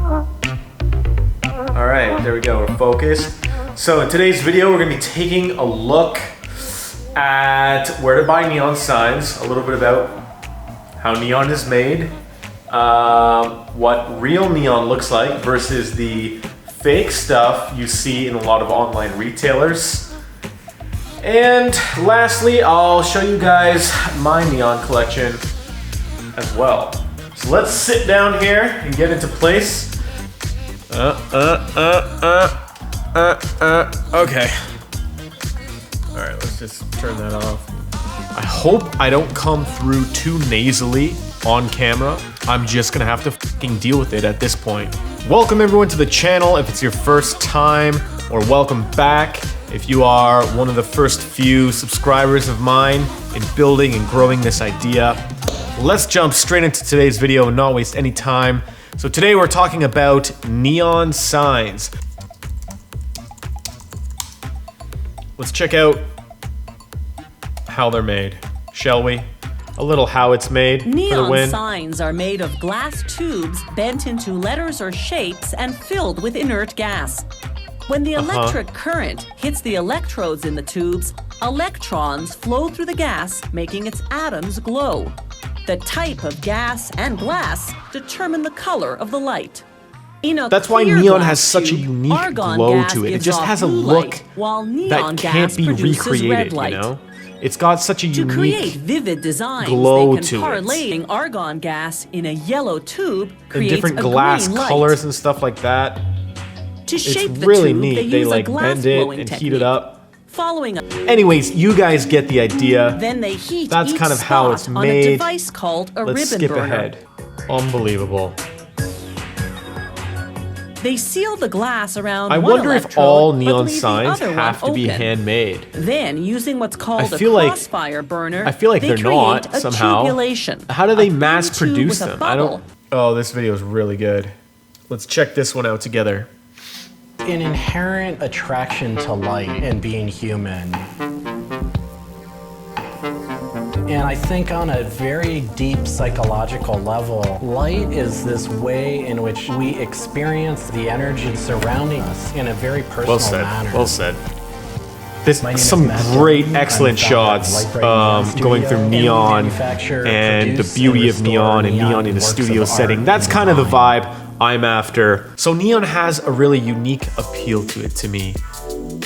All right, there we go, we're focused. So in today's video, we're gonna be taking a look at where to buy neon signs, a little bit about how neon is made, what real neon looks like versus the fake stuff you see in a lot of online retailers. And lastly, I'll show you guys my neon collection as well. So let's sit down here and get into place. Okay. All right, let's just turn that off. I hope I don't come through too nasally on camera. I'm just gonna have to fucking deal with it at this point. Welcome everyone to the channel if it's your first time, or welcome back if you are one of the first few subscribers of mine in building and growing this idea. Let's jump straight into today's video and not waste any time. So today we're talking about neon signs. Let's check out how they're made, shall we? A little how it's made for the win. Neon signs are made of glass tubes bent into letters or shapes and filled with inert gas. When the electric current hits the electrodes in the tubes, electrons flow through the gas, making its atoms glow. The type of gas and glass determine the color of the light. That's why neon has such a unique glow to it. It just has a look that can't be recreated, you know? It's got such a unique create vivid designs, glow they can to parlaying argon gas in a yellow tube and creates different a glass green light. colors and stuff like that. To shape It's the really tube, neat. They They like bend it and technique. heat it up. Following a Anyways, you guys get the idea. Then they heat That's each kind of how it's spot on made. a device called a Let's ribbon skip burner. ahead. Unbelievable. They seal the glass around I one wonder if electrode, all but neon leave the signs other have one to be open. handmade. Then, using what's called a feel like- crossfire burner, I feel like they they're create not a somehow. tubulation, How do they a thin mass tube produce with a them? I bubble. don't. Oh, this video is really good. Let's check this one out together. An inherent attraction to light and being human. And I think on a very deep psychological level, light is this way in which we experience the energy surrounding us in a very personal Well said. manner. Well said. This My name is some Matt great, Dillon. excellent I'm founder of shots Light Bright Neon Studio, going through and we neon manufacture, and the produce, beauty and of neon and restore neon in a works studio of setting. art That's and kind of the design. vibe I'm after. So neon has a really unique appeal to it to me.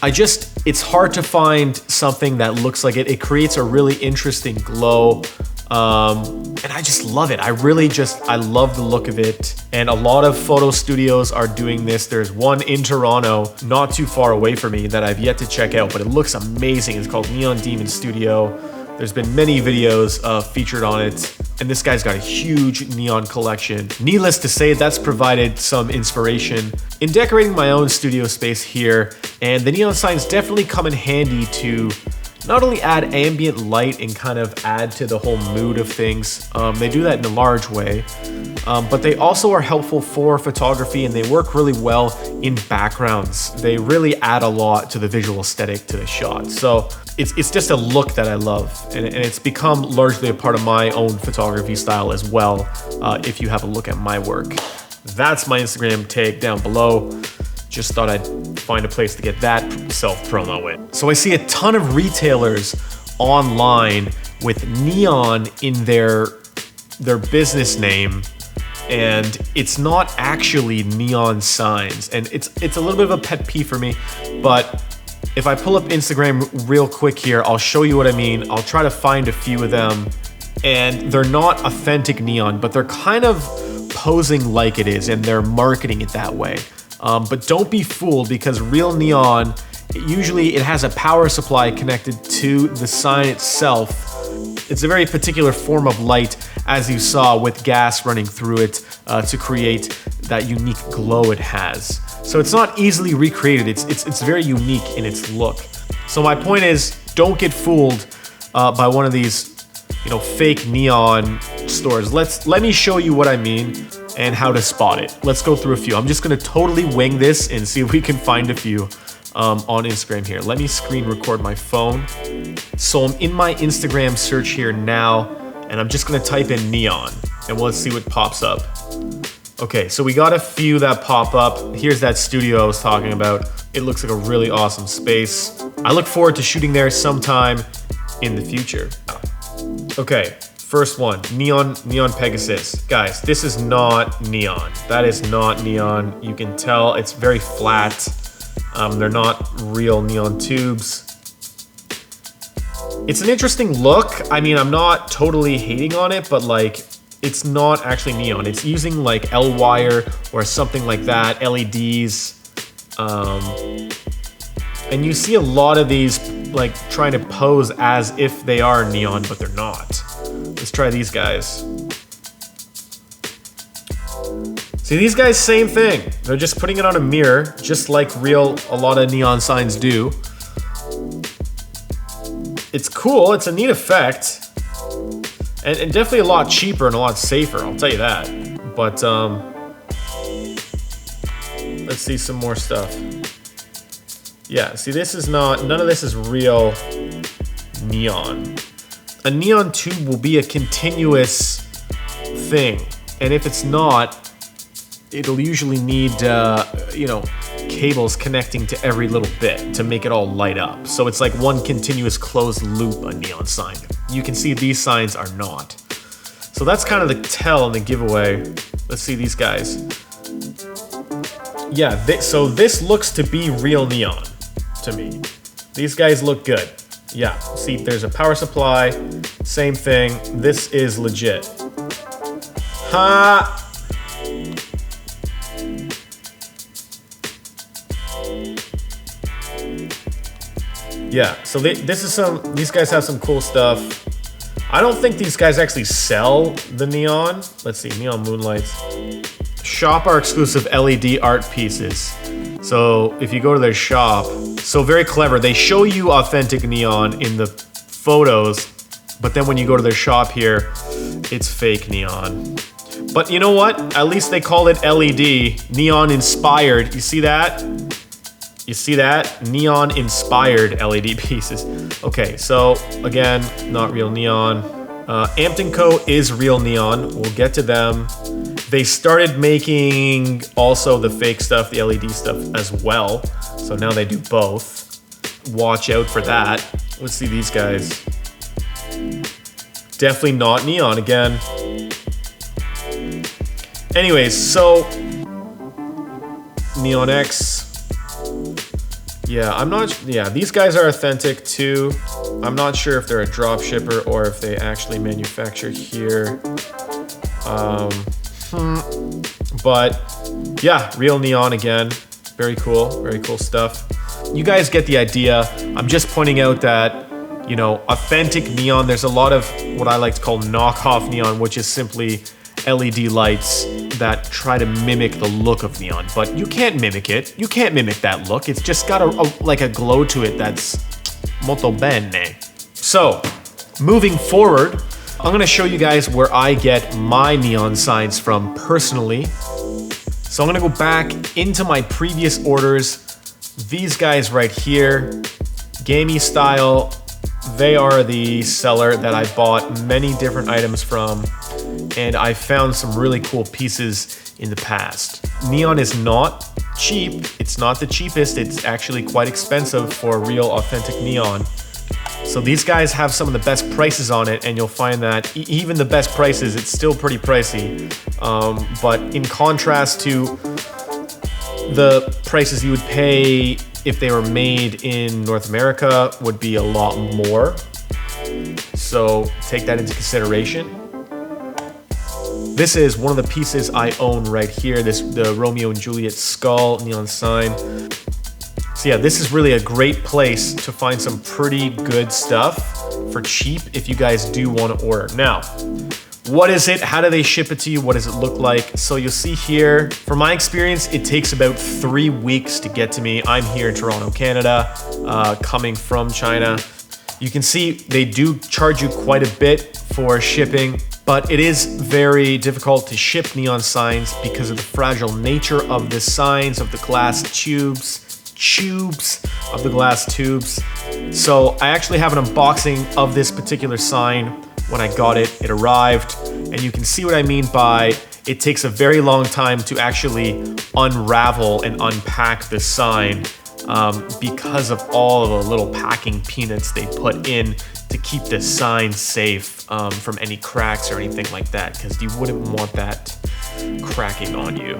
It's hard to find something that looks like it. It creates a really interesting glow. And I just love it. I love the look of it. And a lot of photo studios are doing this. There's one in Toronto, not too far away from me, that I've yet to check out, but it looks amazing. It's called Neon Demon Studio. There's been many videos featured on it, and this guy's got a huge neon collection. Needless to say, that's provided some inspiration in decorating my own studio space here, and the neon signs definitely come in handy to not only add ambient light and kind of add to the whole mood of things. They do that in a large way, but they also are helpful for photography, and they work really well in backgrounds. They really add a lot to the visual aesthetic to the shot. So it's just a look that I love, and it's become largely a part of my own photography style as well, if you have a look at my work. That's my Instagram tag down below. Just thought I'd find a place to get that self-promo in. So I see a ton of retailers online with neon in their business name, and it's not actually neon signs. And it's a little bit of a pet peeve for me, but if I pull up Instagram real quick here, I'll show you what I mean. I'll try to find a few of them, and they're not authentic neon, but they're kind of posing like it is, and they're marketing it that way. But don't be fooled, because real neon, it has a power supply connected to the sign itself. It's a very particular form of light, as you saw, with gas running through it to create that unique glow it has. So it's not easily recreated. It's very unique in its look. So my point is, don't get fooled by one of these, fake neon stores. Let me show you what I mean and how to spot it. Let's go through a few. I'm just gonna totally wing this and see if we can find a few on Instagram here. Let me screen record my phone. So I'm in my Instagram search here now, and I'm just gonna type in neon, and let's see what pops up. Okay, so we got a few that pop up. Here's that studio I was talking about. It looks like a really awesome space. I look forward to shooting there sometime in the future. Okay, first one, Neon Pegasus. Guys, this is not neon. That is not neon. You can tell it's very flat. They're not real neon tubes. It's an interesting look. I mean, I'm not totally hating on it, but like, it's not actually neon. It's using like L-wire or something like that, LEDs. And you see a lot of these like trying to pose as if they are neon, but they're not. Let's try these guys. See, these guys, same thing. They're just putting it on a mirror, just like a lot of neon signs do. It's cool, it's a neat effect. And definitely a lot cheaper and a lot safer, I'll tell you that. But, let's see some more stuff. Yeah, see, this is none of this is real neon. A neon tube will be a continuous thing. And if it's not, it'll usually need, cables connecting to every little bit to make it all light up. So it's like one continuous closed loop, a neon sign. You can see these signs are not. So that's kind of the tell and the giveaway. Let's see these guys. Yeah, so this looks to be real neon to me. These guys look good. Yeah, see, there's a power supply, same thing. This is legit. Ha! Yeah, so these guys have some cool stuff. I don't think these guys actually sell the neon. Let's see, neon moonlights. Shop are exclusive LED art pieces. So if you go to their shop, so very clever. They show you authentic neon in the photos, but then when you go to their shop here, it's fake neon. But you know what? At least they call it LED, neon inspired. You see that? You see that? Neon inspired LED pieces. Okay, so again, not real neon. Ampton Co. is real neon. We'll get to them. They started making also the fake stuff, the LED stuff as well. So now they do both. Watch out for that. Let's see these guys. Definitely not neon again. Anyways, so Neon X. Yeah, these guys are authentic too. I'm not sure if they're a drop shipper or if they actually manufacture here. But yeah, real neon again. Very cool stuff. You guys get the idea. I'm just pointing out that, you know, authentic neon, there's a lot of what I like to call knockoff neon, which is simply LED lights that try to mimic the look of neon, but you can't mimic it. You can't mimic that look. It's just got a glow to it that's molto bene. So, moving forward, I'm gonna show you guys where I get my neon signs from personally. So I'm gonna go back into my previous orders. These guys right here, Gamystyle, they are the seller that I bought many different items from, and I found some really cool pieces in the past. Neon is not cheap. It's not the cheapest. It's actually quite expensive for real authentic neon. So these guys have some of the best prices on it, and you'll find that even the best prices, it's still pretty pricey. But in contrast to the prices you would pay if they were made in North America, would be a lot more. So take that into consideration. This is one of the pieces I own right here, the Romeo and Juliet skull neon sign. So yeah, this is really a great place to find some pretty good stuff for cheap if you guys do want to order. Now, what is it? How do they ship it to you? What does it look like? So you'll see here, from my experience, it takes about 3 weeks to get to me. I'm here in Toronto, Canada, coming from China. You can see they do charge you quite a bit for shipping, but it is very difficult to ship neon signs because of the fragile nature of the signs, of the glass tubes of the glass tubes. So I actually have an unboxing of this particular sign. When I got it, it arrived, and you can see what I mean by it takes a very long time to actually unravel and unpack the sign because of all of the little packing peanuts they put in to keep the sign safe from any cracks or anything like that, because you wouldn't want that cracking on you.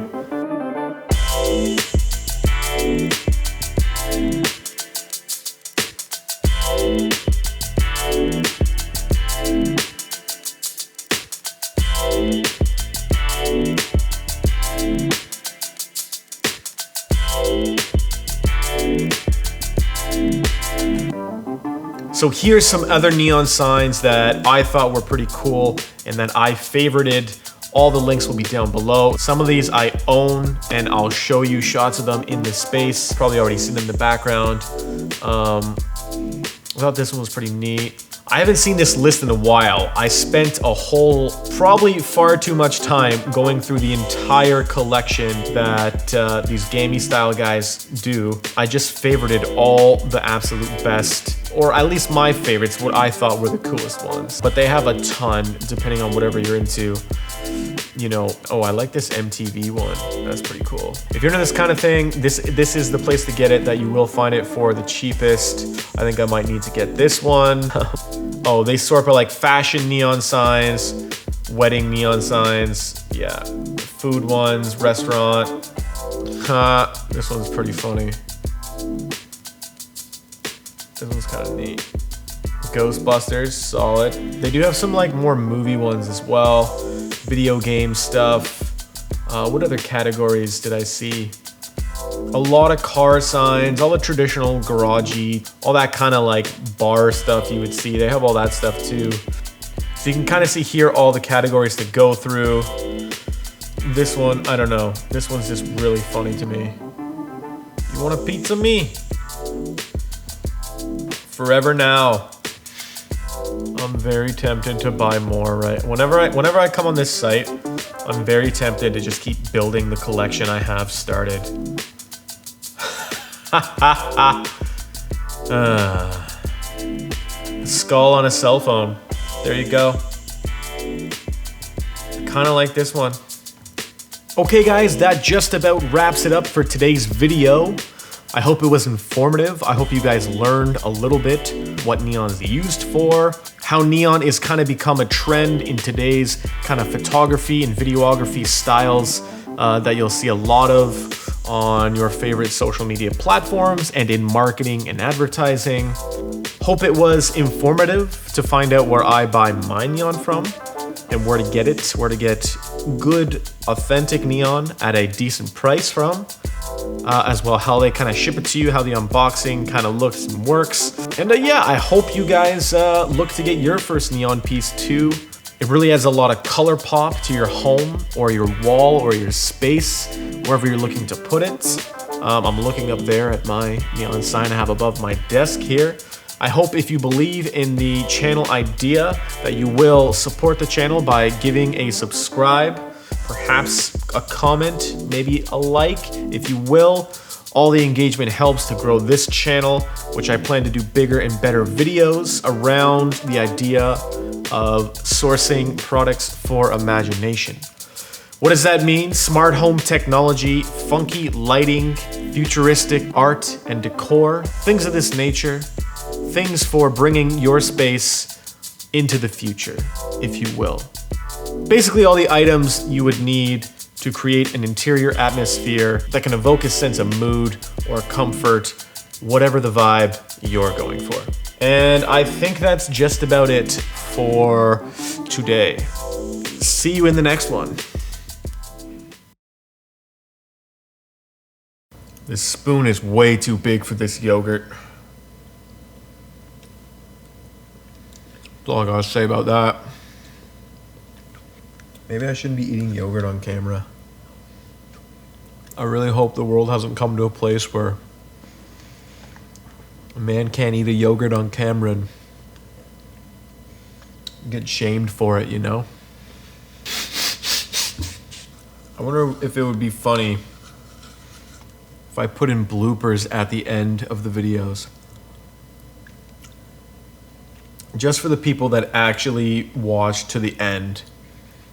So here's some other neon signs that I thought were pretty cool and that I favorited. All the links will be down below. Some of these I own and I'll show you shots of them in this space. Probably already seen them in the background. I thought this one was pretty neat. I haven't seen this list in a while. I spent a whole, probably far too much time going through the entire collection that these Gamystyle guys do. I just favorited all the absolute best, or at least my favorites, what I thought were the coolest ones. But they have a ton, depending on whatever you're into. You know, oh, I like this MTV one. That's pretty cool. If you're into this kind of thing, this is the place to get it, that you will find it for the cheapest. I think I might need to get this one. Oh, they sort by like fashion neon signs, wedding neon signs, yeah, food ones, restaurant. This one's pretty funny. This one's kind of neat. Ghostbusters, solid. They do have some like more movie ones as well. Video game stuff. What other categories did I see? A lot of car signs, all the traditional garagey, all that kind of like bar stuff you would see. They have all that stuff too. So you can kind of see here all the categories to go through. This one, I don't know. This one's just really funny to me. You want a pizza? Me? Forever now. I'm very tempted to buy more, right? Whenever I come on this site, I'm very tempted to just keep building the collection I have started. Skull on a cell phone. There you go. Kind of like this one. Okay guys, that just about wraps it up for today's video. I hope it was informative. I hope you guys learned a little bit what neon's used for, how neon is kind of become a trend in today's kind of photography and videography styles that you'll see a lot of on your favorite social media platforms and in marketing and advertising. Hope it was informative to find out where I buy my neon from and where to get it, where to get good, authentic neon at a decent price from. As well, how they kind of ship it to you, how the unboxing kind of looks and works. And yeah, I hope you guys look to get your first neon piece too. It really adds a lot of color pop to your home or your wall or your space, wherever you're looking to put it. I'm looking up there at my neon sign I have above my desk here. I hope if you believe in the channel idea that you will support the channel by giving a subscribe, perhaps a comment, maybe a like, if you will. All the engagement helps to grow this channel, which I plan to do bigger and better videos around the idea of sourcing products for imagination. What does that mean? Smart home technology, funky lighting, futuristic art and decor, things of this nature, things for bringing your space into the future, if you will. Basically all the items you would need to create an interior atmosphere that can evoke a sense of mood or comfort, whatever the vibe you're going for. And I think that's just about it for today. See you in the next one. This spoon is way too big for this yogurt. That's all I gotta say about that. Maybe I shouldn't be eating yogurt on camera. I really hope the world hasn't come to a place where a man can't eat a yogurt on camera and get shamed for it, you know? I wonder if it would be funny if I put in bloopers at the end of the videos. Just for the people that actually watch to the end.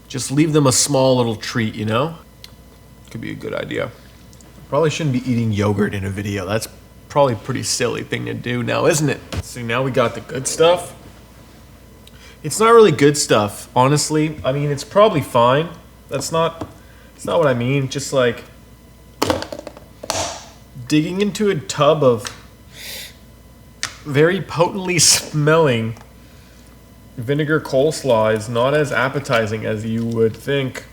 Just leave them a small little treat, you know? Could be a good idea. Probably shouldn't be eating yogurt in a video. That's probably a pretty silly thing to do now, isn't it? So now we got the good stuff. It's not really good stuff, honestly. I mean, it's probably fine. It's not what I mean. Just like digging into a tub of very potently smelling vinegar coleslaw is not as appetizing as you would think.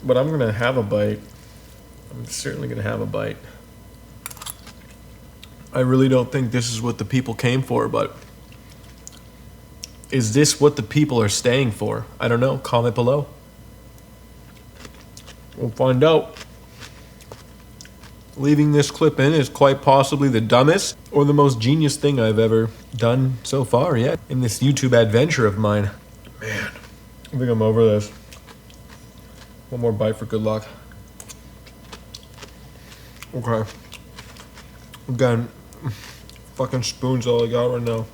But I'm gonna have a bite. I'm certainly gonna have a bite. I really don't think this is what the people came for, but is this what the people are staying for? I don't know. Comment below. We'll find out. Leaving this clip in is quite possibly the dumbest or the most genius thing I've ever done so far yet in this YouTube adventure of mine. Man, I think I'm over this. One more bite for good luck. Okay. Again, fucking spoon's all I got right now.